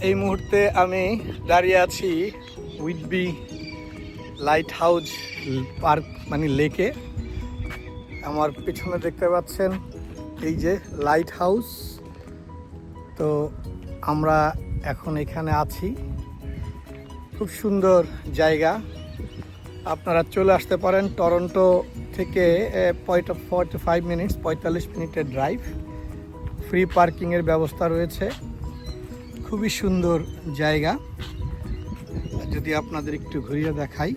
এই মুহূর্তে আমি দাঁড়িয়ে আছি উইটবি লাইট হাউস পার্ক মানে লেকে। আমার পিছনে দেখতে পাচ্ছেন এই যে লাইট হাউস। তো আমরা এখন এখানে আছি, খুব সুন্দর জায়গা। আপনারা চলে আসতে পারেন টরন্টো থেকে 45 মিনিটের ড্রাইভ। ফ্রি পার্কিংয়ের ব্যবস্থা রয়েছে, খুবই সুন্দর জায়গা। যদি আপনাদের একটু ঘুরিয়ে দেখাই,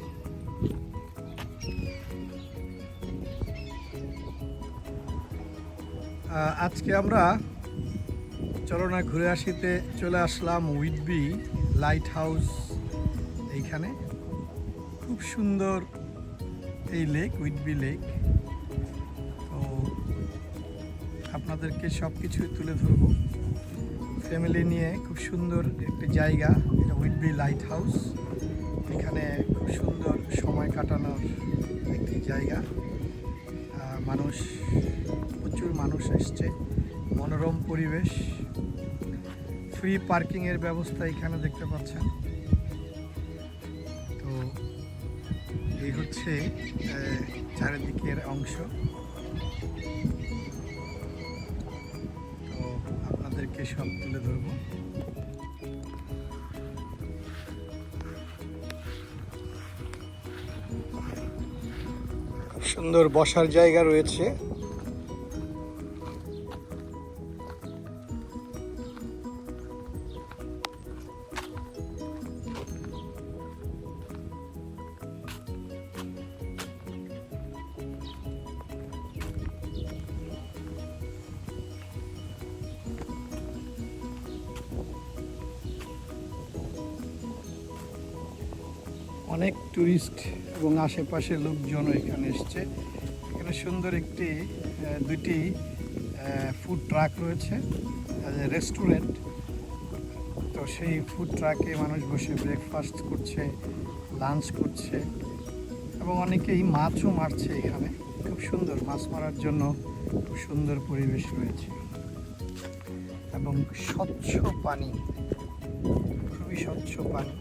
আজকে আমরা চলনা ঘুরে আসিতে চলে আসলাম উইটবি লাইট হাউস। এইখানে খুব সুন্দর এই লেক, উইটবি লেক। তো আপনাদেরকে সব কিছুই তুলে ধরবো। ফ্যামিলি নিয়ে খুব সুন্দর একটি জায়গা, এটা উইটবি লাইট হাউস। এখানে খুব সুন্দর সময় কাটানোর একটি জায়গা। প্রচুর মানুষ এসছে, মনোরম পরিবেশ, ফ্রি পার্কিংয়ের ব্যবস্থা এখানে দেখতে পাচ্ছেন। তো এই হচ্ছে চারিদিকের অংশ। তো আপনাদেরকে সব তুলে ধরবো। সুন্দর বসার জায়গা রয়েছে। অনেক টুরিস্ট এবং আশেপাশের লোকজনও এখানে এসছে। এখানে সুন্দর দুইটি ফুড ট্রাক রয়েছে, রেস্টুরেন্ট। তো সেই ফুড ট্রাকে মানুষ বসে ব্রেকফাস্ট করছে, লাঞ্চ করছে, এবং অনেকেই মাছও মারছে এখানে। খুব সুন্দর, মাছ মারার জন্য খুব সুন্দর পরিবেশ রয়েছে এবং স্বচ্ছ পানি, খুবই স্বচ্ছ পানি।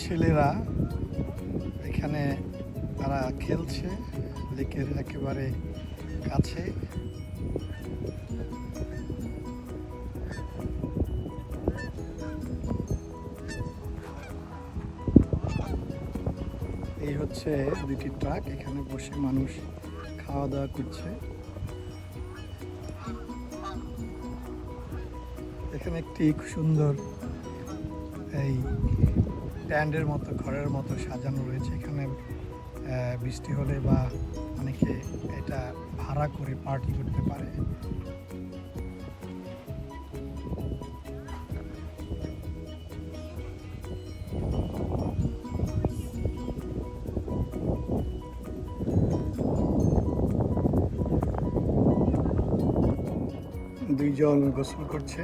ছেলেরা এখানে তারা খেলছে লেকের একেবারে কাছে। এই হচ্ছে দুটি ট্রাক, এখানে বসে মানুষ খাওয়া দাওয়া করছে। এখানে একটি সুন্দর এই ট্যান্ডের মতো, ঘরের মতো সাজানো রয়েছে। এখানে বৃষ্টি হলে বা অনেকে এটা ভাড়া করে পার্টি করতে পারে। দুইজন গোসল করছে।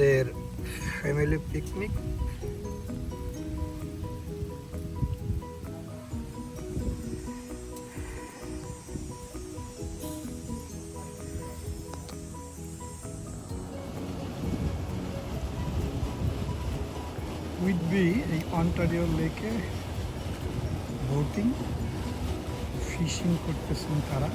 আমাদের ফ্যামিলি পিকনিক। উইথবি এই অন্টারিও লেকে বোটিং ফিশিং করতেছেন তারা।